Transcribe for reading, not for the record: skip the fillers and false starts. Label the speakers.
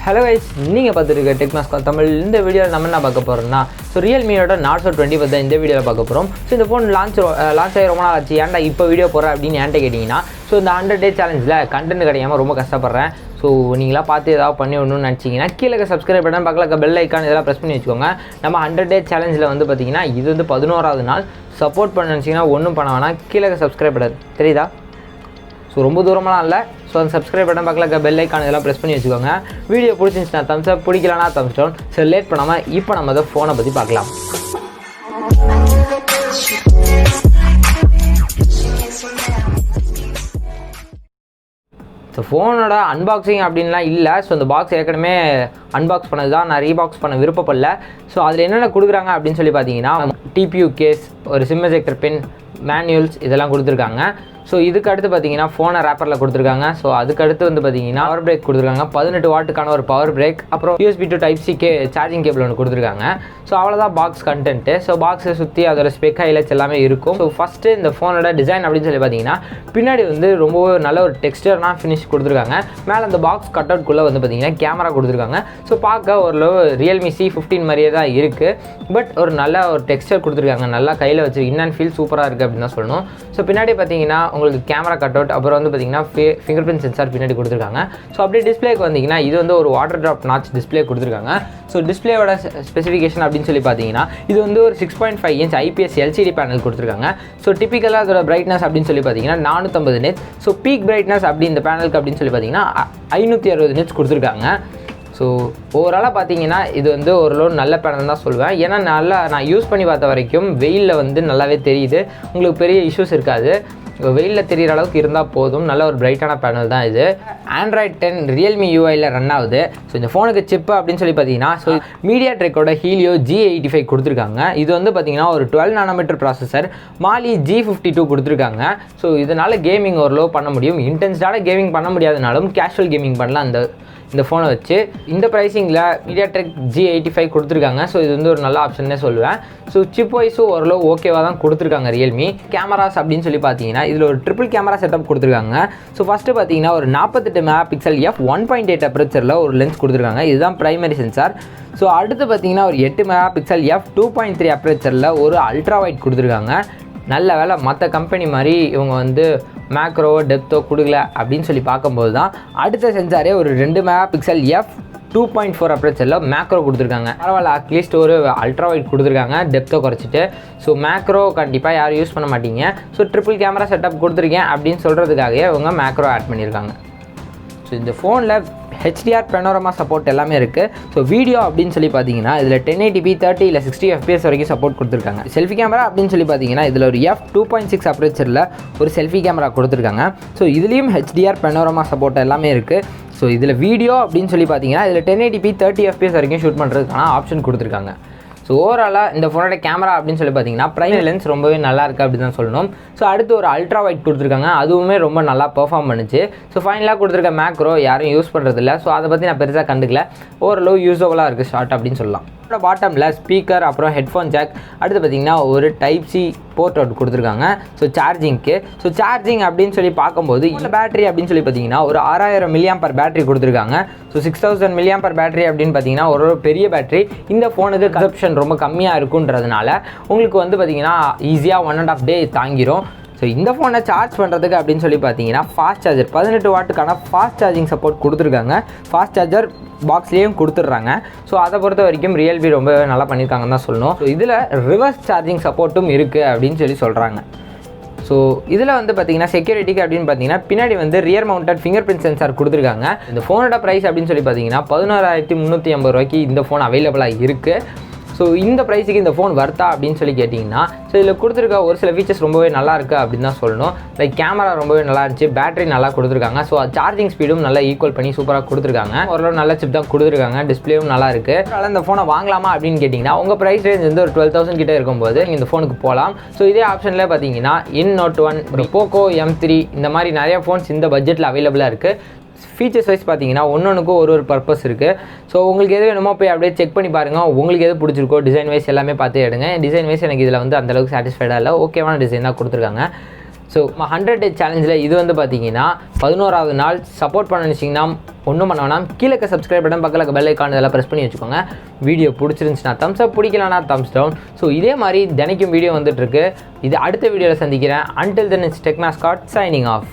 Speaker 1: Hello guys, நீங்கள் பார்த்துருக்க tech Moscow Tamil. இந்த வீடியோவில் நம்ம என்ன பார்க்க போகிறோம்னா Realmeயோட Narzo 20 பற்றி இந்த வீடியோவில் பார்க்க போகிறோம். ஸோ இந்த ஃபோன் லான்ச் ஆகி ரொம்ப நாள் ஆச்சு, ஏன்டா இப்போ வீடியோ போகிறேன் அப்படின்னு என்கிட்ட கேட்டிங்கன்னா, ஸோ இந்த 100 டே சேலஞ்சில் கண்டென்ட் கிடையாமல் ரொம்ப கஷ்டப்படுறேன். ஸோ நீங்களாம் பார்த்து ஏதாவது பண்ணி விடணும்னு நினச்சிங்கன்னா கீழே சப்ஸ்கிரைப் பண்ண பக்கத்தில் பெல் ஐக்கான் இதெல்லாம் ப்ரெஸ் பண்ணி வச்சுக்கோங்க. நம்ம 100 டே சேலஞ்சில் வந்து பார்த்திங்கன்னா இது வந்து 11வது நாள். சப்போர்ட் பண்ண நினச்சிங்கன்னா ஒன்றும் பண்ண வேணாம், கீழே சப்ஸ்கிரைப் பண்ணாது தெரியுதா? ஸோ ரொம்ப தூரமெலாம் இல்லை. ஸோ அந்த சப்ஸ்கிரைப் பண்ண பக்கத்தில் பெல் ஐக்கான் இதெல்லாம் ப்ரெஸ் பண்ணி வச்சுக்கோங்க. வீடியோ பிடிச்சிருந்துச்சுன்னா தம்ஸ் அப், பிடிக்கலனா தம்ஸ் டவுன். ஸோ லேட் பண்ணாமல் இப்போ நம்ம அதை ஃபோனை பற்றி பார்க்கலாம். ஸோ ஃபோனோட அன்பாக்சிங் அப்படின்லாம் இல்லை. ஸோ இந்த பாக்ஸ் ஏற்கனவே அன்பாக்ஸ் பண்ணது தான், நான் ரீபாக்ஸ் பண்ண விருப்பப்படல. ஸோ அதில் என்னென்ன கொடுக்குறாங்க அப்படின்னு சொல்லி பார்த்தீங்கன்னா, டிபியூ கேஸ், ஒரு சிம் எஜெக்டர் பின், மேனுவல்ஸ் இதெல்லாம் கொடுத்துருக்காங்க. ஸோ இதுக்கு அடுத்து பார்த்தீங்கன்னா ஃபோனை ரேப்பரில் கொடுத்துருக்காங்க. ஸோ அதுக்கு அடுத்து வந்து பார்த்தீங்கன்னா பவர் பிரேக் கொடுத்துருக்காங்க, 18 வாட்டுக்கான ஒரு பவர் பிரேக், அப்புறம் USB to Type-C charging cable ஒன்று கொடுத்துருக்காங்க. ஸோ அவ்வளோதான் பாக்ஸ் கண்டென்ட்டு. ஸோ பாக்ஸை சுற்றி அதோட ஸ்பெக் ஹைலைட்ஸ் எல்லாமே இருக்கும். ஸோ ஃபஸ்ட்டு இந்த ஃபோனோட டிசைன் அப்படின்னு சொல்லி பார்த்தீங்கன்னா, பின்னாடி வந்து ரொம்ப நல்ல ஒரு டெக்ஸ்டர்னா ஃபினிஷ் கொடுத்துருக்காங்க. மேலே அந்த பாக்ஸ் கட் அவுட்குள்ளே வந்து பார்த்தீங்கன்னா கேமரா கொடுத்துருக்காங்க. ஸோ பார்க்க ஓரளவு Realme C15 மாதிரியே தான் இருக்குது, பட் ஒரு நல்ல ஒரு டெக்ஸ்டர் கொடுத்துருக்காங்க. நல்லா கையில் வச்சு இன் அண்ட் ஃபீல் சூப்பராக இருக்குது அப்படின்னு தான் சொல்லணும். ஸோ பின்னாடி பார்த்தீங்கன்னா உங்களுக்கு கேமரா கட் அவுட், அப்புறம் வந்து பார்த்தீங்கன்னா ஃபிங்கர் பிரிண்ட் சென்சார் பின்னாடி கொடுத்துருக்காங்க. ஸோ அப்படியே டிஸ்பிளேக்கு வந்தீங்கன்னா இது வந்து ஒரு வாட்டர் ட்ராப் நாச் டிஸ்பிளே கொடுத்துருக்காங்க. ஸோ டிஸ்பிளேயோட ஸ்பெசிஃபிகேஷன் அப்படின்னு சொல்லி பார்த்தீங்கன்னா, இது வந்து ஒரு 6.5 இன்ச் IPS LCD பேனல் கொடுத்துருக்காங்க. ஸோ டிப்பிக்கலாக அதோட பிரைட்னஸ் அப்படின்னு சொல்லி பார்த்தீங்கன்னா 450 nits. ஸோ பீக் பிரைட்னஸ் அப்படி இந்த பேனலுக்கு அப்படின்னு சொல்லி பார்த்தீங்கன்னா 560 nits கொடுத்துருக்காங்க. ஸோ ஓவராலாக பார்த்தீங்கன்னா இது வந்து ஓரளவு நல்ல பேனல் தான் சொல்லுவேன். ஏன்னா நான் யூஸ் பண்ணி பார்த்த வரைக்கும் வெயிலில் வந்து நல்லாவே தெரியுது, உங்களுக்கு பெரிய இஷ்யூஸ் இருக்காது. வெயிலில் தெரிகிற அளவுக்கு இருந்தால் போதும். நல்ல ஒரு பிரைட்டான பேனல் தான் இது. Android 10 Realme UIயில் ரன் ஆகுது. ஸோ இந்த ஃபோனுக்கு சிப்பு அப்படின்னு சொல்லி பார்த்தீங்கன்னா, ஸோ MediaTekோட Helio G85 கொடுத்துருக்காங்க. இது வந்து பார்த்தீங்கன்னா ஒரு 12 nanometer ப்ராசஸர், Mali G52 கொடுத்துருக்காங்க. ஸோ இதனால் கேமிங் ஓரளவு பண்ண முடியும். இன்டென்ஸ்டான கேமிங் பண்ண முடியாதனாலும் கேஷுவல் கேமிங் பண்ணலாம் இந்த ஃபோனை வச்சு. இந்த ப்ரைஸிங்கில் MediaTek G85 கொடுத்துருக்காங்க. ஸோ இது வந்து ஒரு நல்ல ஆப்ஷன்னே சொல்லுவேன். ஸோ சிப் வைஸும் ஓரளவு ஓகேவாக தான் கொடுத்துருக்காங்க Realme. கேமராஸ் அப்படின்னு சொல்லி பார்த்தீங்கன்னா இதில் ஒரு ட்ரிபிள் கேமரா செட்டப் கொடுத்துருக்காங்க. ஸோ ஃபஸ்ட்டு பார்த்தீங்கன்னா ஒரு 48 மெகாபிக்சல் f1.8 அப்பேச்சரில் ஒரு லென்ஸ் கொடுத்துருக்காங்க. இதுதான் பிரைமரி சென்சார். ஸோ அடுத்து பார்த்தீங்கன்னா ஒரு 8 மெகாபிக்சல் f2.3 அப்பேச்சரில் ஒரு அல்ட்ரா வைட் கொடுத்துருக்காங்க. நல்ல வேலை மற்ற கம்பெனி மாதிரி இவங்க வந்து மேக்ரோ டெப்த்தோ கொடுக்கல அப்படின்னு சொல்லி பார்க்கும்போது தான் அடுத்த சென்சாரே ஒரு 2 மெகாபிக்சல் f2.4 அப்பேச்சரில் மேக்ரோ கொடுத்துருக்காங்க. பரவாயில்ல, அட்லீஸ்ட் ஒரு அல்ட்ரா வைட் கொடுத்துருக்காங்க டெப்த்தை குறைச்சிட்டு. ஸோ மேக்ரோ கண்டிப்பாக யாரும் யூஸ் பண்ண மாட்டீங்க. ஸோ ட்ரிபிள் கேமரா செட்டப் கொடுத்துருக்கேன் அப்படின்னு சொல்கிறதுக்காகவே அவங்க மேக்ரோ ஆட் பண்ணியிருக்காங்க. ஸோ இந்த ஃபோனில் HDR பெனோரமா சப்போர்ட் எல்லாமே இருக்குது. ஸோ வீடியோ அப்படின்னு சொல்லி பார்த்தீங்கன்னா இதில் 1080p 30 இல்லை 60 FPS வரைக்கும் சப்போர்ட் கொடுத்துருக்காங்க. செல்ஃபி கேமரா அப்படின்னு சொல்லி பார்த்தீங்கன்னா இதில் ஒரு f2.6 அப்பேச்சரில் ஒரு செல்ஃபி கேமரா கொடுத்துருக்காங்க. ஸோ இதுலேயும் HDR பெனோரமா சப்போர்ட் எல்லாமே இருக்குது. ஸோ இதில் வீடியோ அப்படின்னு சொல்லி பார்த்தீங்கன்னா இதில் 1080p 30 FPS வரைக்கும் ஷூட் பண்ணுறதுக்கான ஆப்ஷன் கொடுத்துருக்காங்க. ஸோ ஓவராலாக இந்த ஃபோனோட கேமரா அப்படின்னு சொல்லி பார்த்தீங்கன்னா பிரைமரி லென்ஸ் ரொம்பவே நல்லா இருக்குது அப்படின்னு தான் சொல்லணும். ஸோ அடுத்து ஒரு அல்ட்ரா வைட் கொடுத்துருக்காங்க, அதுவுமே ரொம்ப நல்லா பெர்ஃபார்ம் பண்ணுச்சு. ஸோ ஃபைனலாக கொடுத்துருக்க மேக்ரோ யாரும் யூஸ் பண்ணுறதில்ல. ஸோ அதை பற்றி நான் பெருசாக கண்டுக்கல. ஓரளவு யூஸபுளாக இருக்குது ஷார்ட் அப்படின்னு சொல்லலாம். பாட்டமில் ஸ்பீக்கர், அப்புறம் ஹெட்ஃபோன் ஜாக், அடுத்து பார்த்திங்கன்னா ஒரு Type-C போர்ட் அவுட் கொடுத்துருக்காங்க. ஸோ சார்ஜிங்க்கு. ஸோ சார்ஜிங் அப்படின்னு சொல்லி பார்க்கும்போது இந்த பேட்டரி அப்படின்னு சொல்லி பார்த்தீங்கன்னா ஒரு 6000 mAh பேட்டரி கொடுத்துருக்காங்க. ஸோ 6000 mAh பேட்டரி அப்படின்னு பார்த்தீங்கன்னா ஒரு பெரிய பேட்டரி. இந்த ஃபோனுக்கு கன்சப்ஷன் ரொம்ப கம்மியாக இருக்குன்றதுனால உங்களுக்கு வந்து பார்த்திங்கன்னா ஈஸியாக 1.5 day தாங்கிரும். ஸோ இந்த ஃபோனை சார்ஜ் பண்ணுறதுக்கு அப்படின்னு சொல்லி பார்த்தீங்கன்னா ஃபாஸ்ட் சார்ஜர் 18 வாட்டுக்கான ஃபாஸ்ட் சார்ஜிங் சப்போர்ட் கொடுத்துருக்காங்க. ஃபாஸ்ட் சார்ஜர் பாக்ஸ்லேயும் கொடுத்துட்றாங்க. ஸோ அதை பொறுத்த வரைக்கும் ரியல்மி ரொம்ப நல்லா பண்ணியிருக்காங்கன்னு தான் சொல்லணும். ஸோ இதில் ரிவர்ஸ் சார்ஜிங் சப்போர்ட்டும் இருக்குது அப்படின்னு சொல்லி சொல்கிறாங்க. ஸோ இதில் வந்து பார்த்தீங்கன்னா செக்யூரிட்டிக்கு அப்படின்னு பார்த்தீங்கன்னா பின்னாடி வந்து rear mounted finger print sensor கொடுத்துருக்காங்க. இந்த ஃபோனோட ப்ரைஸ் அப்படின்னு சொல்லி பார்த்தீங்கன்னா 11,350 ரூபாய்க்கு இந்த ஃபோன் அவைலபிளாக இருக்குது. ஸோ இந்த ப்ரைஸுக்கு இந்த ஃபோன் வர்த்தா அப்படின்னு சொல்லி கேட்டிங்கன்னா, ஸோ இதில் கொடுத்துருக்க ஒரு சில ஃபீச்சர்ஸ் ரொம்பவே நல்லா இருக்குது அப்படின்னு தான் சொல்லணும். லைக் கேமரா ரொம்பவே நல்லா இருந்துச்சு, பேட்டரி நல்லா கொடுத்துருக்காங்க. ஸோ சார்ஜிங் ஸ்பீடும் நல்லா ஈக்குவல் பண்ணி சூப்பராக கொடுத்துருக்காங்க. ஓரளவு நல்ல சிப் தான் கொடுத்துருக்காங்க, டிஸ்பிளேவும் நல்லா இருக்குது. அதனால் இந்த ஃபோனை வாங்கலாமா அப்படின்னு கேட்டிங்கன்னா உங்கள் ப்ரைஸ் ரேஞ்ச் வந்து ஒரு 12,000 கிட்டே இருக்கும்போது நீங்கள் இந்த ஃபோனுக்கு போகலாம். ஸோ இதே ஆப்ஷனில் பார்த்தீங்கன்னா Note 1, Poco M3 இந்த மாதிரி நிறைய ஃபோன்ஸ் இந்த பட்ஜெட்டில் அவைலபிளாக இருக்குது. ஃபீச்சர்ஸ் வைஸ் பார்த்தீங்கன்னா ஒன்றுக்கும் ஒரு பர்பஸ் இருக்குது. ஸோ உங்களுக்கு எது வேணுமோ போய் அப்படியே செக் பண்ணி பாருங்கள். உங்களுக்கு எது பிடிச்சிருக்கோ டிசைன் வைஸ் எல்லாமே பார்த்து எடுங்க. டிசைன் வைஸ் எனக்கு இதில் வந்து அந்தளவுக்கு சாட்டிஸ்ஃபைடாக இல்லை, ஓகேவான டிசைன் தான் கொடுத்துருக்காங்க. ஸோ 100 டே சேலஞ்சில் இது வந்து பார்த்தீங்கன்னா 11வது நாள். சப்போர்ட் பண்ண நினச்சிங்கன்னா ஒன்றும் பண்ண வேணாம், கீழே சப்ஸ்கிரைப் பட்டன் பக்கத்தில் பெல் ஐக்கான் இதெல்லாம் ப்ரெஸ் பண்ணி வச்சுக்கோங்க. வீடியோ பிடிச்சிருந்துச்சுன்னா தம்ஸ் அப், பிடிக்கலனா தம்ஸ் டவுன். ஸோ இதே மாதிரி தினைக்கும் வீடியோ வந்துட்டுருக்கு. இது அடுத்த வீடியோவில் சந்திக்கிறேன். Until then, it's Tech Mascot signing off.